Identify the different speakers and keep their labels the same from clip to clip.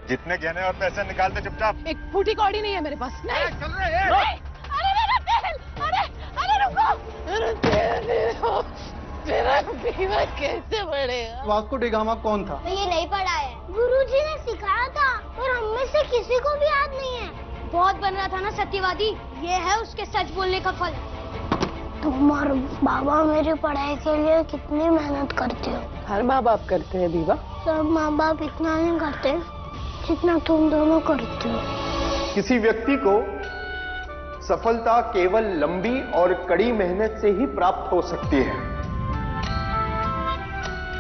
Speaker 1: जितने गहने और पैसे निकालते चुपचाप।
Speaker 2: एक फूटी कौड़ी नहीं है मेरे पास। नहीं
Speaker 1: चल रहे हैं।
Speaker 2: अरे मेरा तेल, अरे रुको, अरे तेल मेरा बीमा कैसे बढ़ेगा?
Speaker 3: वास्को डी गामा कौन था?
Speaker 4: ये नहीं पढ़ा है, गुरुजी ने सिखाया था और हम में से किसी को भी याद नहीं है। बहुत बन रहा था ना सत्यवादी, ये है उसके सच बोलने का फल। तुम और बाबा मेरी पढ़ाई के लिए कितनी मेहनत करते हो।
Speaker 2: हर माँ बाप करते हैं दीवा।
Speaker 4: सब माँ बाप इतना नहीं करते जितना तुम दोनों करते हो।
Speaker 3: किसी व्यक्ति को सफलता केवल लंबी और कड़ी मेहनत से ही प्राप्त हो सकती है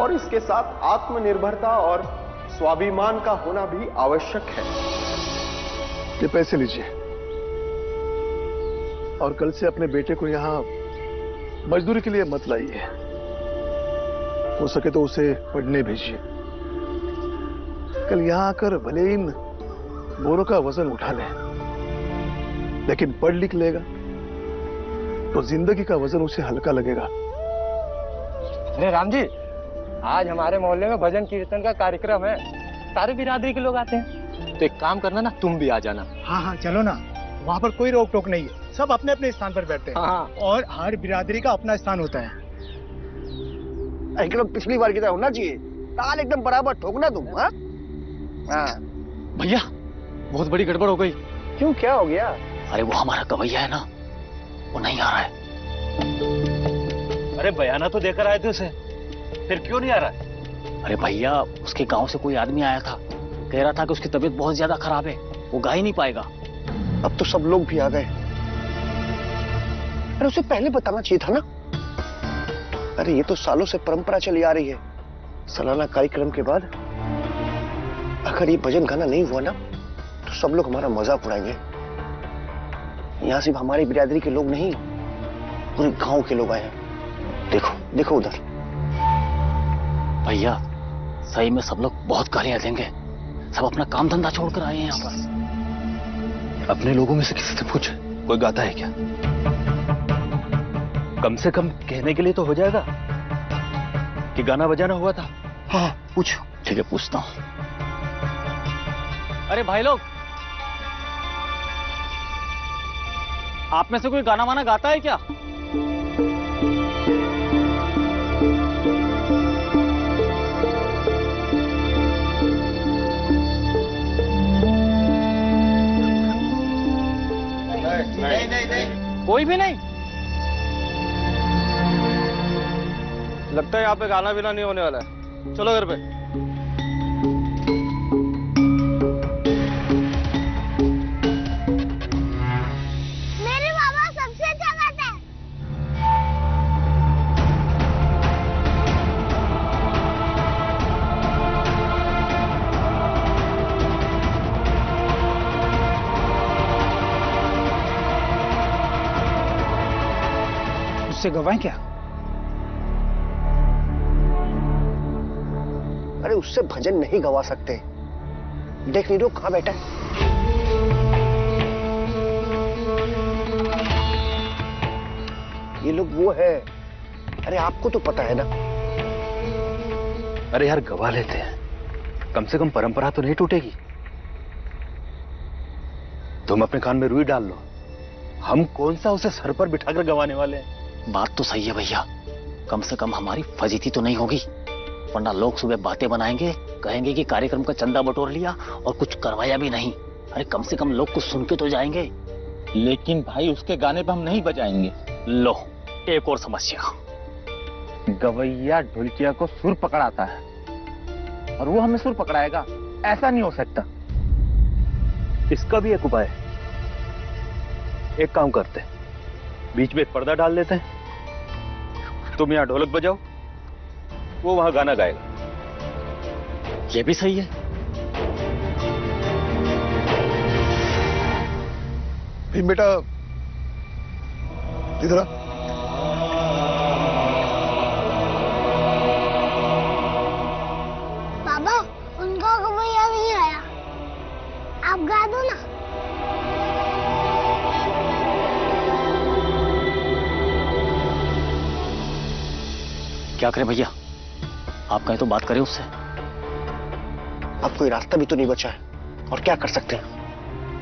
Speaker 3: और इसके साथ आत्मनिर्भरता और स्वाभिमान का होना भी आवश्यक है।
Speaker 5: ये पैसे लीजिए और कल से अपने बेटे को यहाँ मजदूरी के लिए मत लाइए। हो सके तो उसे पढ़ने भेजिए। कल यहाँ आकर भले इन बोरों का वजन उठा ले, लेकिन पढ़ लिख लेगा तो जिंदगी का वजन उसे हल्का लगेगा।
Speaker 6: अरे राम जी, आज हमारे मोहल्ले में भजन कीर्तन का कार्यक्रम है, सारे बिरादरी के लोग आते हैं, तो एक काम करना ना, तुम भी आ जाना।
Speaker 7: हाँ हाँ चलो ना, वहाँ पर कोई रोक टोक नहीं है, सब अपने अपने स्थान पर बैठते हैं।
Speaker 6: हाँ।
Speaker 7: और हर बिरादरी का अपना स्थान होता है।
Speaker 3: एकदम पिछली बार की तरह होना चाहिए, ताल एकदम बराबर ठोकना तुम। हाँ
Speaker 6: भैया, बहुत बड़ी गड़बड़ हो गई।
Speaker 3: क्यों, क्या हो गया?
Speaker 6: अरे वो हमारा गवैया है ना, वो नहीं आ रहा है।
Speaker 8: अरे बयाना तो देकर आए थे उसे, फिर क्यों नहीं आ रहा है?
Speaker 6: अरे भैया, उसके गांव से कोई आदमी आया था, कह रहा था कि उसकी तबीयत बहुत ज्यादा खराब है, वो गा ही नहीं पाएगा।
Speaker 3: अब तो सब लोग भी आ गए। अरे उसे पहले बताना चाहिए था ना। अरे ये तो सालों से परंपरा चली आ रही है। सालाना कार्यक्रम के बाद अगर ये भजन गाना नहीं हुआ ना, तो सब लोग हमारा मजाक उड़ाएंगे। यहाँ सिर्फ हमारी बिरादरी के लोग नहीं, पूरे गांव के लोग आए हैं। देखो देखो उधर।
Speaker 6: भैया, सही में सब लोग बहुत गालियां देंगे। सब अपना काम धंधा छोड़कर आए हैं यहाँ पर।
Speaker 8: अपने लोगों में से किसी से पूछ, कोई गाता है क्या? कम से कम कहने के लिए तो हो जाएगा कि गाना बजाना हुआ था।
Speaker 3: हाँ पूछो।
Speaker 6: ठीक है, पूछता हूँ। अरे भाई लोग, आप में से कोई गाना वाना गाता है क्या?
Speaker 3: नहीं।
Speaker 6: कोई भी नहीं?
Speaker 9: लगता है यहाँ पे गाना बिना नहीं होने वाला है। चलो घर पे।
Speaker 4: मेरे बाबा सबसे अच्छा गाते हैं।
Speaker 7: उससे गवाएं क्या?
Speaker 3: अरे उससे भजन नहीं गवा सकते। देख नीरू कहाँ बैठा है। ये लोग वो है। अरे आपको तो पता है ना।
Speaker 8: अरे यार, गवा लेते हैं, कम से कम परंपरा तो नहीं टूटेगी। तुम अपने कान में रुई डाल लो, हम कौन सा उसे सर पर बिठाकर गवाने वाले हैं।
Speaker 6: बात तो सही है भैया, कम से कम हमारी फजीती तो नहीं होगी, वरना लोग सुबह बातें बनाएंगे, कहेंगे कि कार्यक्रम का चंदा बटोर लिया और कुछ करवाया भी नहीं। अरे कम से कम लोग कुछ सुन के तो जाएंगे।
Speaker 8: लेकिन भाई, उसके गाने पर हम नहीं बजाएंगे।
Speaker 6: लो, एक और समस्या।
Speaker 8: गवैया ढोलकिया को सुर पकड़ाता है और वो हमें सुर पकड़ाएगा, ऐसा नहीं हो सकता। इसका भी एक उपाय है। एक काम करते हैं, बीच में एक पर्दा डाल देते हैं, तुम यहाँ ढोलक बजाओ, वो वहां गाना गाएगा।
Speaker 6: ये भी सही है।
Speaker 5: भीम बेटा, इधर आ।
Speaker 4: बाबा, उनका गवैया नहीं आया, आप गा दो ना।
Speaker 6: क्या करें भैया, आप कहें तो बात करें उससे।
Speaker 3: अब कोई रास्ता भी तो नहीं बचा है। और क्या कर सकते हैं?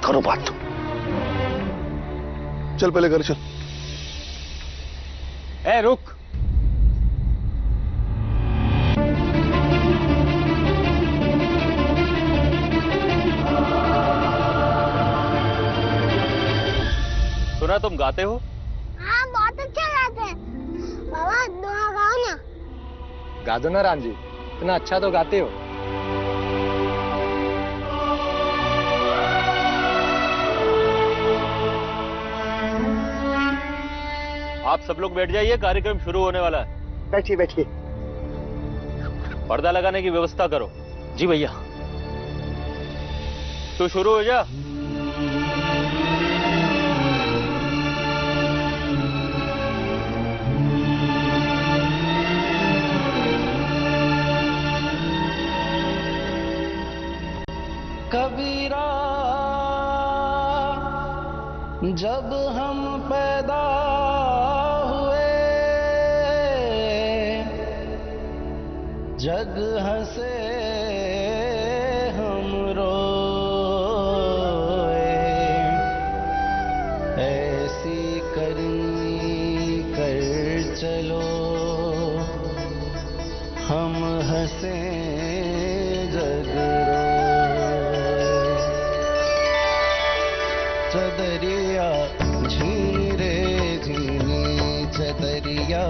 Speaker 3: करो बात।
Speaker 5: चल पहले घर चल।
Speaker 8: ए रुक।
Speaker 9: सुना तुम गाते हो?
Speaker 4: हाँ बहुत अच्छा गाते हैं। बाबा दुआ गाओ ना।
Speaker 7: गा दो ना राम जी, इतना अच्छा तो गाते हो।
Speaker 9: आप सब लोग बैठ जाइए, कार्यक्रम शुरू होने वाला है।
Speaker 3: बैठिए बैठिए।
Speaker 9: पर्दा लगाने की व्यवस्था करो।
Speaker 6: जी भैया।
Speaker 9: तू शुरू हो जा।
Speaker 10: कबीरा जब हम पैदा हुए जग हंसे हम रोए, ऐसी करनी कर चलो हम हंसे जग चदरिया झीनी रे झीनी, चदरिया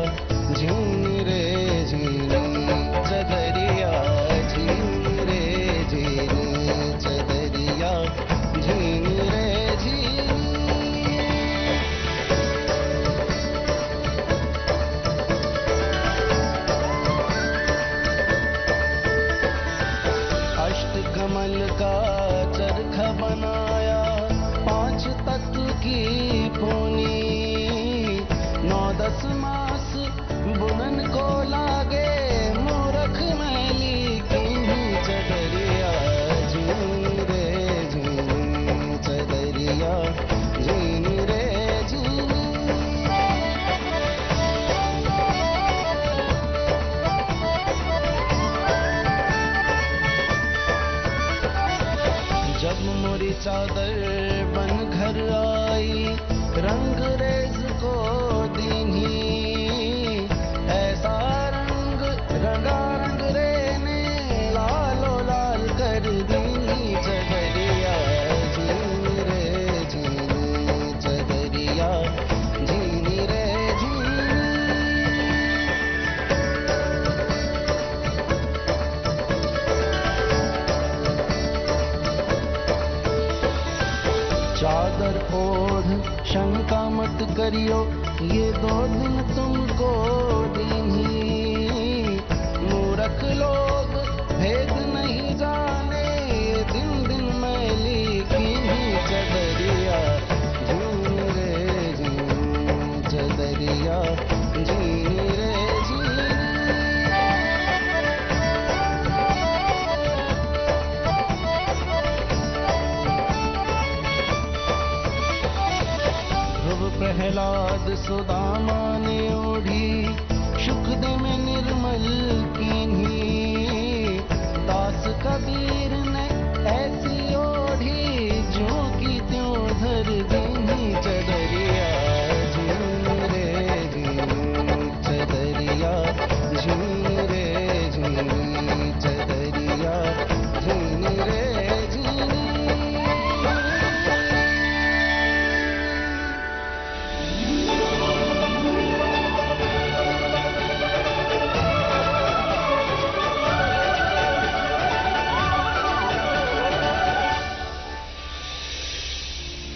Speaker 10: झीनी रे झीनी, चदरिया झीनी रे झीनी, चदरिया झीनी रे झीनी। अष्टकमल का चरखा बनाया, 5 तत्व की पूनी, 9-10 मास बुनन को लागे, मूरख मैली की चदरिया झीनी रे झीनी, चदरिया झीनी रे झीनी। जब मोरी चादर बन घर आई, रंग रेज को दीनी, ऐसा रंग रंगा रंग रे ने लालो लाल कर दीनी, चदरिया झीनी रे झीनी, चदरिया झीनी रे झीनी। चादर ओढ़ शंका मत करियो, ये 2 दिन तुमको दीनी, मूर्ख लोग भेद नहीं जाने, ये दिन दिन मैली की चदरिया झीनी रे झीनी, चदरिया झीनी रे झीनी। प्रहलाद सुदामा ने ओढ़ी, शुक्र में निर्मल कीन्ही, दास कबीर ने ऐसी ओढ़ी, जो की त्यों धर दीनी, चदरिया झीनी रे झीनी, चदरिया झीनी रे झीनी, चदरिया झीनी रे झीनी।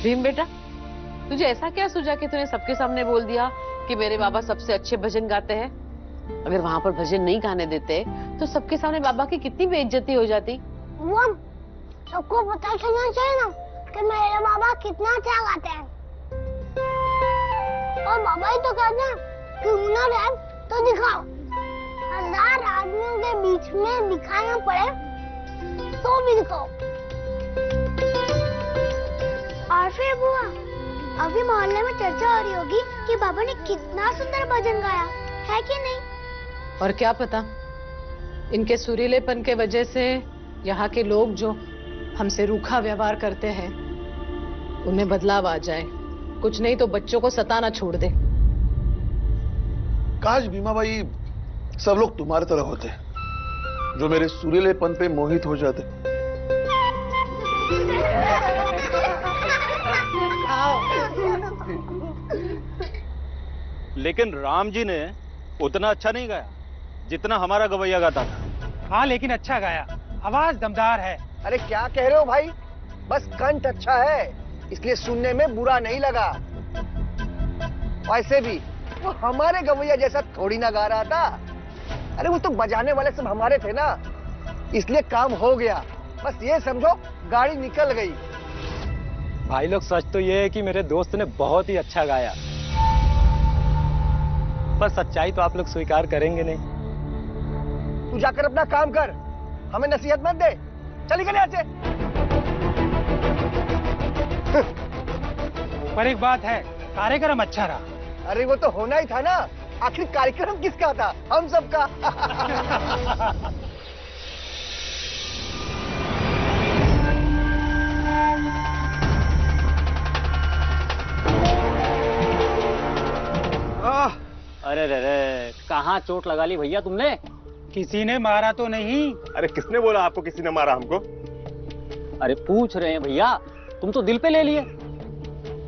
Speaker 2: भीम बेटा, तुझे ऐसा क्या सूझा कि तूने सबके सामने बोल दिया कि मेरे बाबा सबसे अच्छे भजन गाते हैं? अगर वहाँ पर भजन नहीं गाने देते तो सबके सामने बाबा की कितनी बेइज्जती हो जाती।
Speaker 4: वो सबको पता चलना चाहिए ना कि मेरे बाबा कितना अच्छा गाते हैं। और बाबा ही तो कहते हैं कि हुनर है तो दिखाओ। 1000 आदमियों के बीच में दिखाना पड़े तो भी दिखाओ। और फिर बुआ, अभी मोहल्ले में चर्चा हो रही होगी कि बाबा ने कितना सुंदर भजन गाया है कि नहीं?
Speaker 2: और क्या पता, इनके सुरीलेपन के वजह से यहाँ के लोग जो हमसे रूखा व्यवहार करते हैं उनमें बदलाव आ जाए, कुछ नहीं तो बच्चों को सताना छोड़ दे।
Speaker 5: काश भीमा भाई सब लोग तुम्हारी तरह होते, जो मेरे सुरीलेपन पे मोहित हो जाते।
Speaker 9: लेकिन राम जी ने उतना अच्छा नहीं गाया जितना हमारा गवैया गाता था।
Speaker 7: हाँ लेकिन अच्छा गाया, आवाज दमदार है।
Speaker 3: अरे क्या कह रहे हो भाई, बस कंठ अच्छा है इसलिए सुनने में बुरा नहीं लगा। वैसे भी वो हमारे गवैया जैसा थोड़ी ना गा रहा था। अरे वो तो बजाने वाले सब हमारे थे ना, इसलिए काम हो गया। बस ये समझो गाड़ी निकल गई।
Speaker 11: भाई लोग सच तो ये है कि मेरे दोस्त ने बहुत ही अच्छा गाया, पर सच्चाई तो आप लोग स्वीकार करेंगे नहीं।
Speaker 3: तू जाकर अपना काम कर, हमें नसीहत मत दे। चल निकल यहाँ से।
Speaker 7: पर एक बात है, कार्यक्रम अच्छा रहा।
Speaker 3: अरे वो तो होना ही था ना, आखिर कार्यक्रम किसका था? हम सबका।
Speaker 6: अरे रे रे, कहाँ चोट लगा ली भैया तुमने?
Speaker 7: किसी ने मारा तो नहीं।
Speaker 1: अरे किसने बोला आपको किसी ने मारा हमको?
Speaker 6: अरे पूछ रहे हैं भैया, तुम तो दिल पे ले लिए।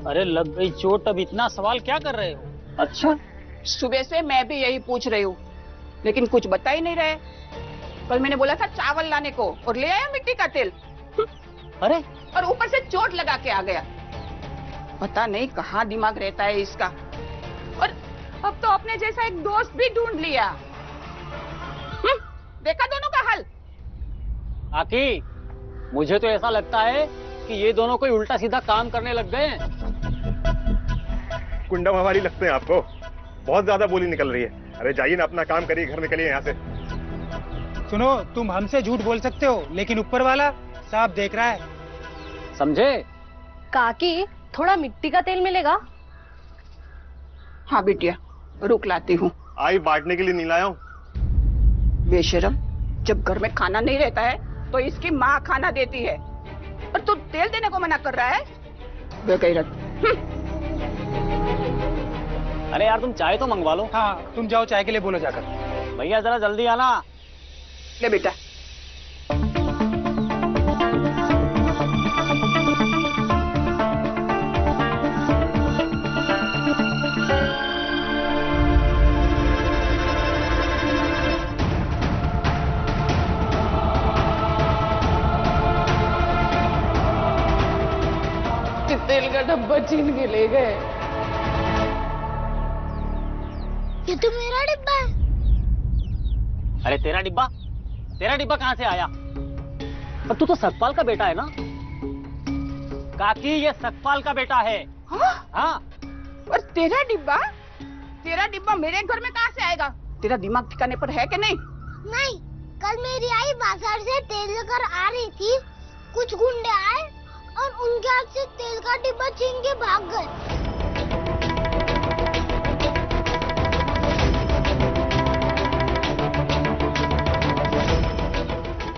Speaker 6: अरे लग गई चोट, अब इतना सवाल क्या कर रहे हो?
Speaker 12: अच्छा, सुबह से मैं भी यही पूछ रही हूँ, लेकिन कुछ बता ही नहीं रहे। कल मैंने बोला था चावल लाने को और ले आया मिट्टी का तेल।
Speaker 6: अरे
Speaker 12: और ऊपर से चोट लगा के आ गया। पता नहीं कहाँ दिमाग रहता है इसका। और अब तो अपने जैसा एक दोस्त भी ढूंढ लिया। देखा दोनों का हाल।
Speaker 6: आकी, मुझे तो ऐसा लगता है कि ये दोनों कोई उल्टा सीधा काम करने लग गए हैं।
Speaker 1: कुंडा हमारी लगते हैं आपको, बहुत ज्यादा बोली निकल रही है। अरे जाइए ना, अपना काम करिए, घर निकलिए यहाँ से।
Speaker 7: सुनो, तुम हमसे झूठ बोल सकते हो, लेकिन ऊपर वाला साफ देख रहा है।
Speaker 6: समझे?
Speaker 4: काकी, थोड़ा मिट्टी का तेल मिलेगा?
Speaker 12: हाँ बिटिया, रुक लाती हूँ।
Speaker 1: आई बांटने के लिए नहीं लाया हूँ।
Speaker 12: बेशरम, जब घर में खाना नहीं रहता है तो इसकी माँ खाना देती है, और तू तेल देने को मना कर रहा है? बेगैरत।
Speaker 6: अरे यार तुम चाय तो मंगवा लो।
Speaker 7: हाँ, तुम जाओ चाय के लिए बोलो जाकर।
Speaker 6: भैया जरा जल्दी आना।
Speaker 12: ले बेटा।
Speaker 2: तेल का डब्बा छीन के ले गए।
Speaker 4: ये तो मेरा डिब्बा है।
Speaker 6: अरे तेरा डिब्बा? तेरा डिब्बा कहाँ से आया? पर तू तो सतपाल का बेटा है ना? काकी, ये सतपाल का बेटा है। हाँ।
Speaker 12: और तेरा डिब्बा? तेरा डिब्बा मेरे घर में कहाँ से आएगा? तेरा दिमाग ठिकाने पर है कि नहीं?
Speaker 4: नहीं, कल मेरी आई बाजार से तेल लेकर आ रही थी, कुछ गुंडे आए और उनके हाथ से तेल का डिब्बा छीन के भाग गए।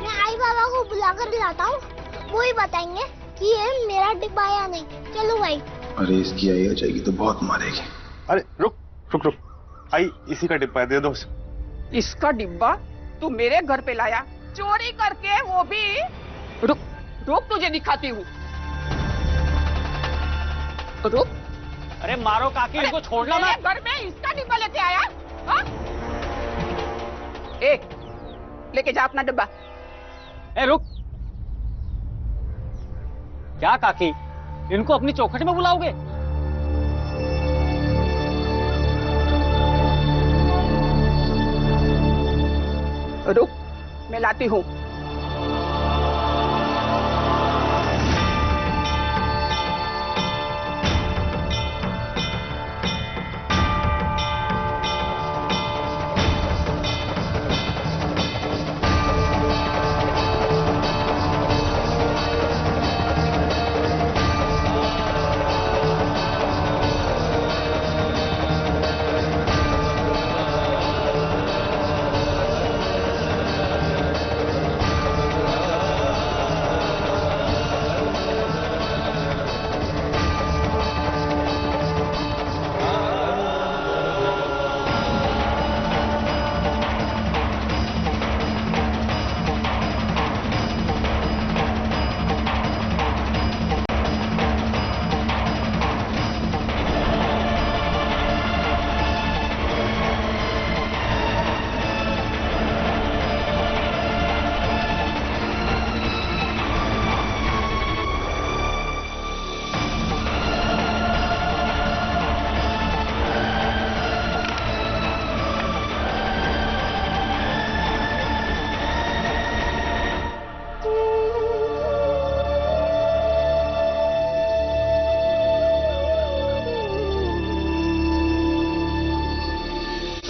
Speaker 4: मैं आई बाबा को बुलाकर लाता हूँ, वो ही बताएंगे कि ये मेरा डिब्बा या नहीं। चलो भाई।
Speaker 5: अरे इसकी आई आ जाएगी तो बहुत मारेगी।
Speaker 1: अरे रुक रुक रुक, आई इसी का डिब्बा है, दे दो।
Speaker 12: इसका डिब्बा तू मेरे घर पे लाया, चोरी करके, वो भी। रुक रुक, तुझे दिखाती हूँ। रुक।
Speaker 6: अरे मारो काकी, इनको छोड़ना मत।
Speaker 12: मेरे घर में इसका डिब्बा लेके आया? हाँ? ए, लेके जा अपना डिब्बा।
Speaker 6: ए रुक। क्या काकी, इनको अपनी चौखट में बुलाओगे?
Speaker 12: रुक, मैं लाती हूँ।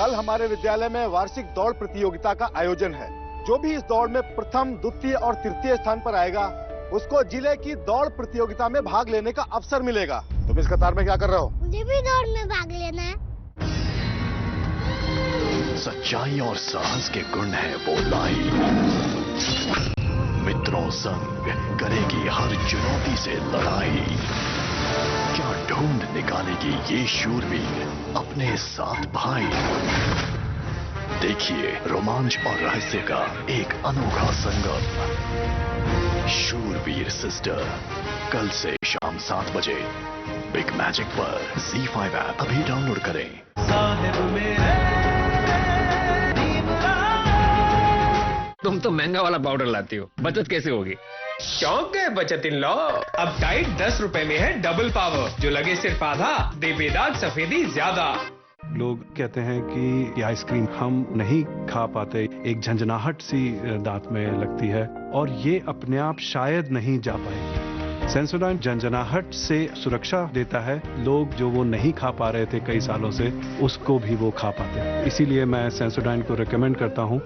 Speaker 5: कल हमारे विद्यालय में वार्षिक दौड़ प्रतियोगिता का आयोजन है। जो भी इस दौड़ में प्रथम, द्वितीय और तृतीय स्थान पर आएगा उसको जिले की दौड़ प्रतियोगिता में भाग लेने का अवसर मिलेगा। तुम इस कतार में क्या कर रहे हो?
Speaker 4: मुझे भी दौड़ में भाग लेना है।
Speaker 13: सच्चाई और साहस के गुण है वो लाई। मित्रों संग करेगी हर चुनौती से लड़ाई। क्या ढूंढ निकालेगी ये शूरवीर अपने साथ भाई। देखिए रोमांच और रहस्य का एक अनोखा संगम। शूरवीर सिस्टर, कल से शाम 7 बजे बिग मैजिक पर। ZEE5 ऐप अभी डाउनलोड करें।
Speaker 14: तुम तो महंगा वाला पाउडर लाती हो, बचत कैसे होगी?
Speaker 15: शौक है बचत इन लॉ। अब टाइट 10 रुपए में है डबल पावर, जो लगे सिर्फ आधा, दे बेदाग सफेदी ज्यादा।
Speaker 16: लोग कहते हैं कि ये आइसक्रीम हम नहीं खा पाते, एक झंझनाहट सी दांत में लगती है और ये अपने आप शायद नहीं जा पाएगी। सेंसोडाइन झंझनाहट से सुरक्षा देता है। लोग जो वो नहीं खा पा रहे थे कई सालों से, उसको भी वो खा पाते हैं। इसीलिए मैं सेंसोडाइन को रिकमेंड करता हूँ।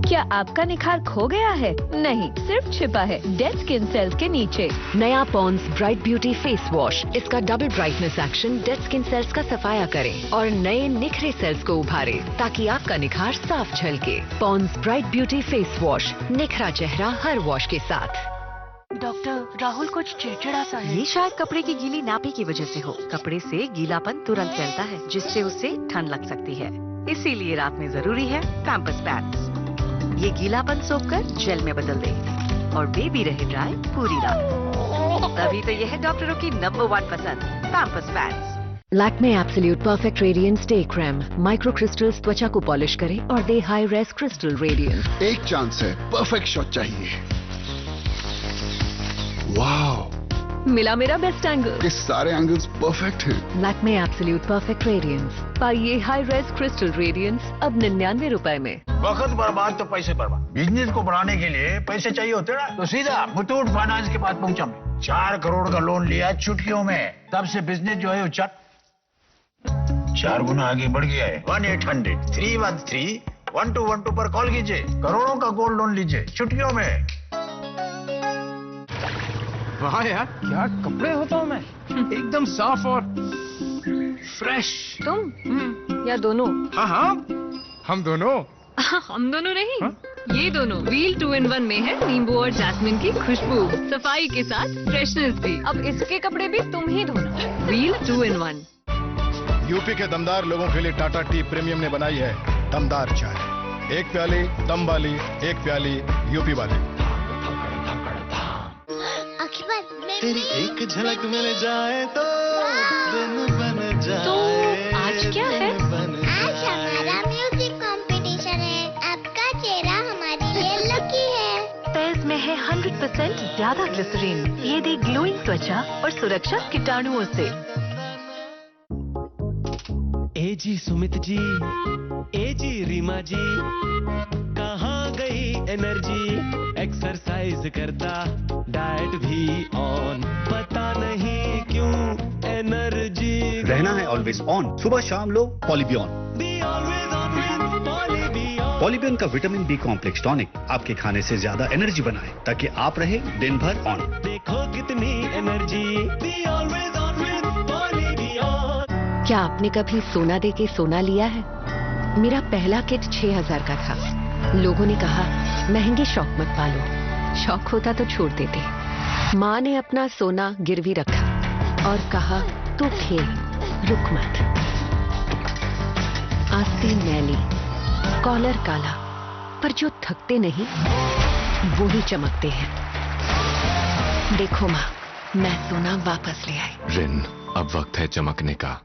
Speaker 17: क्या आपका निखार खो गया है? नहीं, सिर्फ छिपा है डेड स्किन सेल्स के नीचे।
Speaker 18: नया Pond's bright beauty face wash. इसका double brightness action dead skin cells का सफाया करे और नए निखरे सेल्स को उभारे, ताकि आपका निखार साफ झलके। Pond's bright beauty face wash, निखरा चेहरा हर वॉश के साथ।
Speaker 19: डॉक्टर, राहुल कुछ चिड़चिड़ा सा है। ये शायद कपड़े की गीली नापी की वजह से हो। कपड़े से गीलापन तुरंत फैलता है, जिससे उसे ठंड लग सकती है। इसीलिए रात में जरूरी है पैम्पर्स पैड्स। ये गीलापन सोखकर जेल में बदल दे और बेबी रहे ड्राई पूरी रात। तभी तो ये है डॉक्टरों की नंबर 1 पसंद, Pampers pads.
Speaker 18: Lakme absolute perfect radiance day cream micro crystals त्वचा को पॉलिश करे और दे हाई रेस क्रिस्टल रेडियंस।
Speaker 20: एक चांस है, परफेक्ट शॉट चाहिए। वाओ,
Speaker 17: मिला मेरा बेस्ट एंगल।
Speaker 20: ये सारे एंगल्स परफेक्ट हैं।
Speaker 18: Lakme absolute perfect radiance.
Speaker 17: पाइए हाई रेस क्रिस्टल रेडियंस अब 99 रुपए में।
Speaker 21: वक्त बर्बाद तो पैसे बर्बाद। बिजनेस को बढ़ाने के लिए पैसे चाहिए होते ना, तो सीधा मुथूट फाइनेंस के पास पहुंचा मैं। 4 करोड़ का लोन लिया चुटकियों में। तब से बिजनेस जो है वो 4 गुना आगे बढ़ गया है। 1-800-313-1212 पर कॉल कीजिए, करोड़ों का गोल्ड लोन लीजिए चुटकियों में।
Speaker 15: वाह यार, क्या कपड़े होता हूँ मैं, एकदम साफ और फ्रेश।
Speaker 17: तुम या दोनों?
Speaker 15: हाँ, हम दोनों।
Speaker 17: हम दोनों नहीं, ये दोनों। व्हील 2-in-1 में है नींबू और जैस्मिन की खुशबू, सफाई के साथ फ्रेशनेस भी। अब इसके कपड़े भी तुम ही धोना। Wheel 2-in-1।
Speaker 5: यूपी के दमदार लोगों के लिए टाटा टी प्रीमियम ने बनाई है दमदार चाय। 1 प्याली दम वाली, 1 प्याली यूपी वाली।
Speaker 10: तेरी एक झलक मिल जाए तो दिन बन जाए।
Speaker 17: तो आज क्या है?
Speaker 4: आज हमारा म्यूजिक कंपटीशन है। आपका चेहरा हमारे लिए लकी है।
Speaker 19: पेज में है 100% ज्यादा ग्लिसरीन। ये दे ग्लोइंग त्वचा और सुरक्षा कीटाणुओं से।
Speaker 10: ए जी सुमित जी, ए जी रीमा जी, कहाँ गई एनर्जी? एक्सरसाइज करता, डाइट भी ऑन, पता नहीं क्यों एनर्जी।
Speaker 22: रहना है ऑलवेज ऑन। सुबह शाम लो पॉलीबियन। पॉलीबियन का विटामिन बी कॉम्प्लेक्स टॉनिक आपके खाने से ज्यादा एनर्जी बनाए, ताकि आप रहे दिन भर ऑन।
Speaker 10: देखो कितनी एनर्जी।
Speaker 18: क्या आपने कभी सोना दे के सोना लिया है? मेरा पहला किट 6000 का था। लोगों ने कहा महंगे शौक मत पालो, शौक होता तो छोड़ देते। माँ ने अपना सोना गिरवी रखा और कहा तू खेल, रुक मत। आस्तीन मैली, कॉलर काला, पर जो थकते नहीं वो ही चमकते हैं। देखो माँ, मैं सोना वापस ले आई।
Speaker 23: रिन, अब वक्त है चमकने का।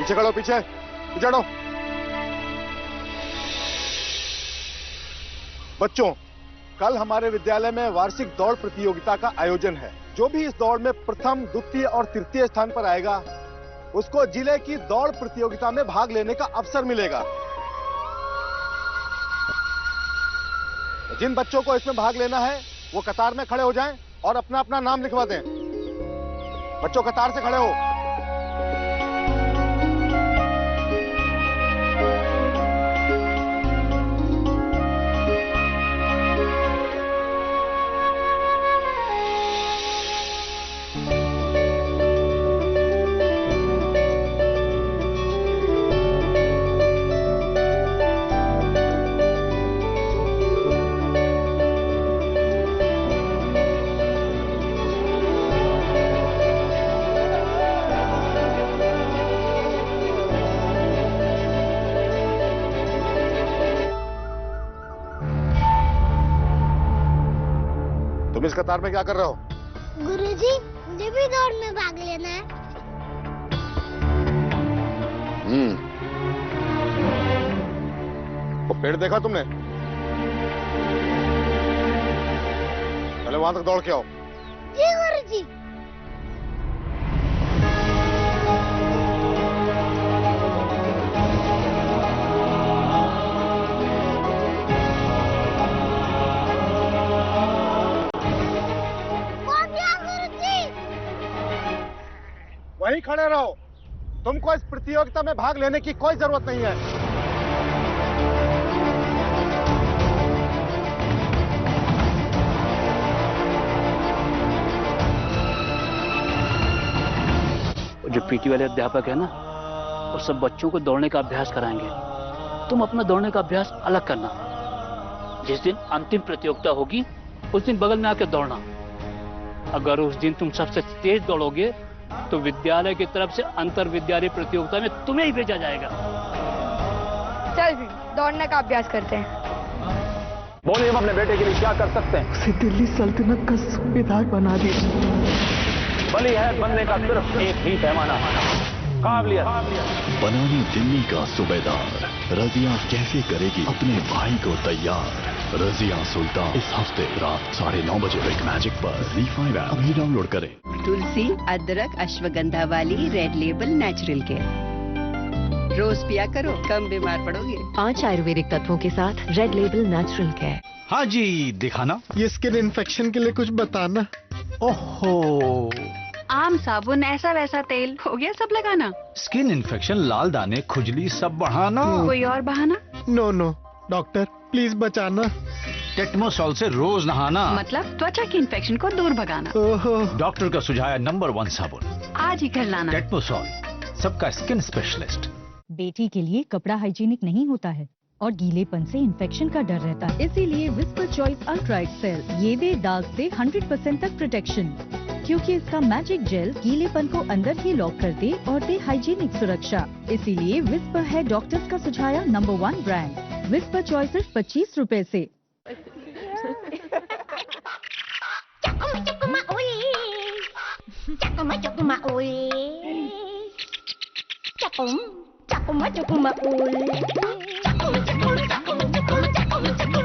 Speaker 1: पीछे खड़ो, पीछे पीछे हटो।
Speaker 5: बच्चों, कल हमारे विद्यालय में वार्षिक दौड़ प्रतियोगिता का आयोजन है। जो भी इस दौड़ में प्रथम, द्वितीय और तृतीय स्थान पर आएगा उसको जिले की दौड़ प्रतियोगिता में भाग लेने का अवसर मिलेगा। जिन बच्चों को इसमें भाग लेना है वो कतार में खड़े हो जाएं और अपना अपना नाम लिखवा दें। बच्चों कतार से खड़े हो।
Speaker 1: तुम इस कतार में क्या कर रहे हो?
Speaker 4: गुरुजी, मुझे भी दौड़ में भाग लेना है।
Speaker 1: वो पेड़ देखा तुमने? पहले वहां तक दौड़ के आओ।
Speaker 4: जी गुरुजी।
Speaker 5: वहीं खड़े रहो। तुमको इस प्रतियोगिता में भाग लेने की कोई जरूरत नहीं है।
Speaker 6: जो पीटी वाले अध्यापक है ना, वो सब बच्चों को दौड़ने का अभ्यास कराएंगे। तुम अपना दौड़ने का अभ्यास अलग करना। जिस दिन अंतिम प्रतियोगिता होगी उस दिन बगल में आकर दौड़ना। अगर उस दिन तुम सबसे तेज दौड़ोगे तो विद्यालय की तरफ से अंतर विद्यालय प्रतियोगिता में तुम्हें ही भेजा जाएगा।
Speaker 8: चल भी दौड़ने का अभ्यास करते हैं।
Speaker 1: बोलिए, हम अपने बेटे के लिए क्या कर सकते हैं?
Speaker 9: उसे दिल्ली सल्तनत का सूबेदार बना दीजिए।
Speaker 1: बली है बनने का सिर्फ एक ही पैमाना, काबिलियत।
Speaker 13: बनाने दिल्ली का सूबेदार। रजिया कैसे करेगी अपने भाई को तैयार? रजिया सुल्तान इस हफ्ते रात 9:30 बजे बिग मैजिक पर ZEE5 ऐप अभी डाउनलोड करें।
Speaker 11: तुलसी, अदरक, अश्वगंधा वाली रेड लेबल नेचुरल केयर रोज पिया करो, कम बीमार पड़ोगे।
Speaker 18: 5 आयुर्वेदिक तत्वों के साथ रेड लेबल नेचुरल केयर।
Speaker 22: हाँ जी, दिखाना।
Speaker 9: ये स्किन इन्फेक्शन के लिए कुछ बताना।
Speaker 22: ओहो,
Speaker 8: आम साबुन, ऐसा वैसा तेल हो गया सब लगाना।
Speaker 22: स्किन इन्फेक्शन, लाल दाने, खुजली सब बढ़ाना।
Speaker 8: कोई और बहाना?
Speaker 9: नो डॉक्टर प्लीज बचाना।
Speaker 22: टेटमोसॉल से रोज नहाना।
Speaker 8: मतलब त्वचा की इन्फेक्शन को दूर भगाना।
Speaker 22: डॉक्टर का सुझाया नंबर 1 साबुन।
Speaker 8: आज ही कर लाना।
Speaker 22: टेटमोसॉल, सबका स्किन स्पेशलिस्ट।
Speaker 24: बेटी के लिए कपड़ा हाइजीनिक नहीं होता है और गीलेपन से इन्फेक्शन का डर रहता है, इसीलिए विस्पर चॉइस अल्ट्रा एक्सेल ये दे दाग से 100% तक प्रोटेक्शन, क्योंकि इसका मैजिक जेल गीलेपन को अंदर ही लॉक कर दे और दे हाइजीनिक सुरक्षा। इसीलिए विस्पर है डॉक्टर्स का सुझाया नंबर 1 ब्रांड। विस्पर चॉइस सिर्फ 25 रुपए से।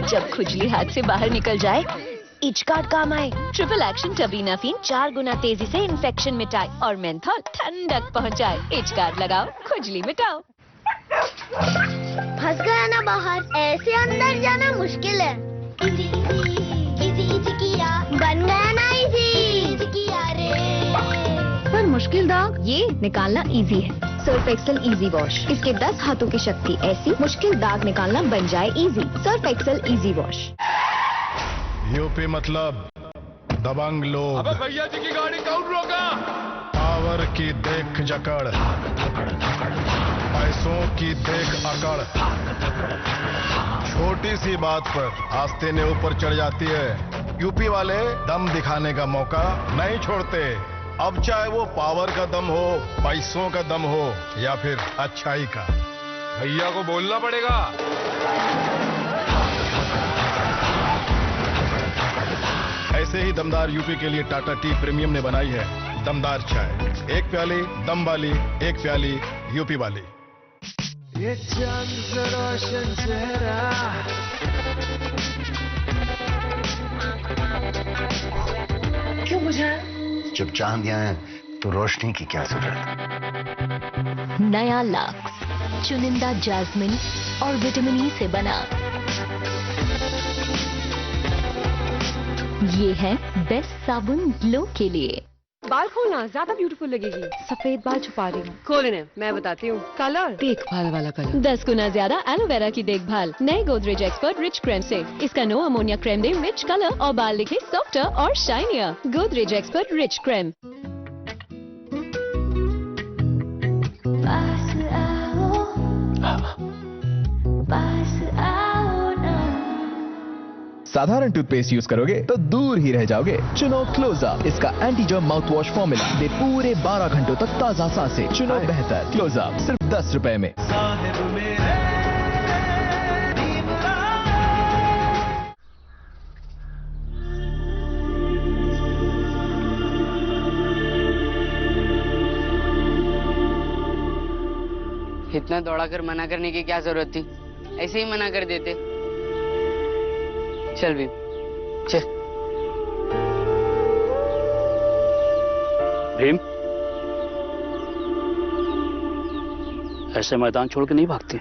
Speaker 18: जब खुजली हाथ से बाहर निकल जाए, इचकार्ड काम आए। ट्रिपल एक्शन टबीनाफिन 4 गुना तेजी से इन्फेक्शन मिटाए और मेंथॉल ठंडक पहुंचाए। इचकार्ड लगाओ, खुजली मिटाओ।
Speaker 4: फंस गया ना बाहर, ऐसे अंदर जाना मुश्किल है। इजी किया, बन गया ना इजी किया रे।
Speaker 18: पर मुश्किल दाग ये निकालना इजी है। सर्फ एक्सेल इजी वॉश, इसके 10 हाथों की शक्ति ऐसी मुश्किल दाग निकालना बन जाए easy. Surf Excel easy wash.
Speaker 25: UP मतलब दबंग लोग।
Speaker 26: अबे भैया जी की गाड़ी कौन रोका?
Speaker 25: पावर की देख जकड़, पैसों की देख अकड़, छोटी सी बात पर आस्ते ने ऊपर चढ़ जाती है। यूपी वाले दम दिखाने का मौका नहीं छोड़ते। अब चाहे वो पावर का दम हो, पैसों का दम हो या फिर अच्छाई का।
Speaker 26: भैया को बोलना पड़ेगा।
Speaker 25: ऐसे ही दमदार यूपी के लिए टाटा टी प्रीमियम ने बनाई है दमदार चाय। एक प्याली दम वाली, एक प्याली यूपी वाली।
Speaker 10: ये चांद सा रोशन चेहरा,
Speaker 2: क्यों बुझा?
Speaker 3: जब चांद यहाँ है तो रोशनी की क्या जरूरत?
Speaker 24: नया लक्स चुनिंदा जैस्मिन और विटामिन ई से बना। ये है बेस्ट साबुन ग्लो के लिए।
Speaker 7: बाल खोलना ज्यादा ब्यूटीफुल लगेगी। सफेद बाल छुपा रही हूँ। खोल इन्हें, मैं बताती हूँ। कलर देखभाल वाला कलर।
Speaker 24: 10 गुना ज्यादा एलोवेरा की देखभाल नए गोदरेज एक्सपर्ट रिच क्रीम से। इसका नो अमोनिया क्रीम दे रिच कलर और बाल दिखे सॉफ्टर और shinier. Godrej expert rich cream.
Speaker 12: साधारण टूथपेस्ट यूज करोगे तो दूर ही रह जाओगे। चुनो क्लोजअप, इसका anti germ mouthwash formula दे पूरे 12 घंटों तक ताजा सांसें। चुनो बेहतर क्लोजअप सिर्फ 10 रुपए में।
Speaker 14: इतना दौड़ाकर मना करने की क्या जरूरत थी? ऐसे ही मना कर देते। चल भीम चल।
Speaker 6: भीम ऐसे मैदान छोड़ के नहीं भागते।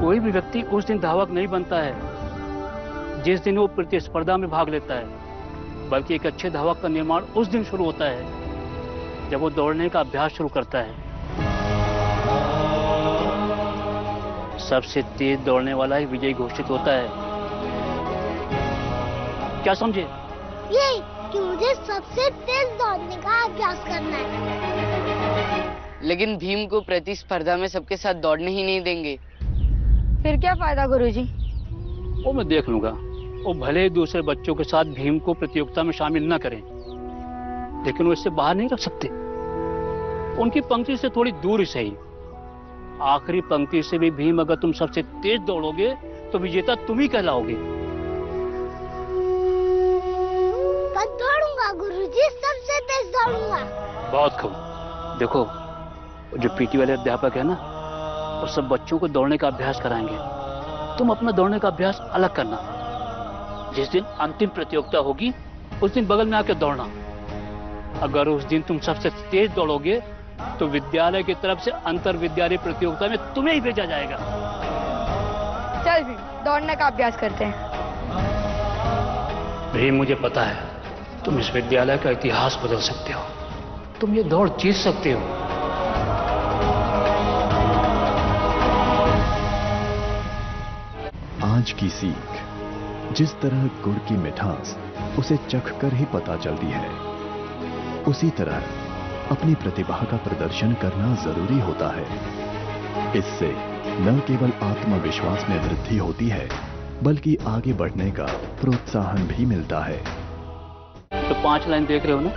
Speaker 6: कोई भी व्यक्ति उस दिन धावक नहीं बनता है जिस दिन वो प्रतिस्पर्धा में भाग लेता है, बल्कि एक अच्छे धावक का निर्माण उस दिन शुरू होता है जब वो दौड़ने का अभ्यास शुरू करता है। सबसे तेज दौड़ने वाला ही विजयी घोषित होता है। क्या समझे?
Speaker 4: ये कि मुझे सबसे तेज दौड़ने का अभ्यास करना है।
Speaker 14: लेकिन भीम को प्रतिस्पर्धा में सबके साथ दौड़ने ही नहीं देंगे।
Speaker 7: फिर क्या फायदा गुरुजी?
Speaker 6: वो मैं देख लूंगा। वो भले ही दूसरे बच्चों के साथ भीम को प्रतियोगिता में शामिल न करें, लेकिन वो इससे बाहर नहीं रख सकते। उनकी पंक्ति से थोड़ी दूर ही सही, आखिरी पंक्ति से भी भीम अगर तुम सबसे तेज दौड़ोगे तो विजेता तुम ही कहलाओगे।
Speaker 4: मैं दौड़ूंगा गुरुजी, सबसे तेज दौड़ूंगा।
Speaker 6: बहुत खूब। देखो जो पीटी वाले अध्यापक है ना, वो सब बच्चों को दौड़ने का अभ्यास कराएंगे। तुम अपना दौड़ने का अभ्यास अलग करना। जिस दिन अंतिम प्रतियोगिता होगी उस दिन बगल में आकर दौड़ना। अगर उस दिन तुम सबसे तेज दौड़ोगे तो विद्यालय की तरफ से अंतर विद्यालय प्रतियोगिता में तुम्हें ही भेजा जाएगा।
Speaker 7: चल भी दौड़ने का अभ्यास करते हैं।
Speaker 6: भीम मुझे पता है तुम इस विद्यालय का इतिहास बदल सकते हो। तुम ये दौड़ जीत सकते हो।
Speaker 13: आज की सीख, जिस तरह गुड़ की मिठास उसे चखकर ही पता चलती है, उसी तरह अपनी प्रतिभा का प्रदर्शन करना जरूरी होता है। इससे न केवल आत्मविश्वास में वृद्धि होती है, बल्कि आगे बढ़ने का प्रोत्साहन भी मिलता है।
Speaker 6: तो 5 लाइन देख रहे हो ना?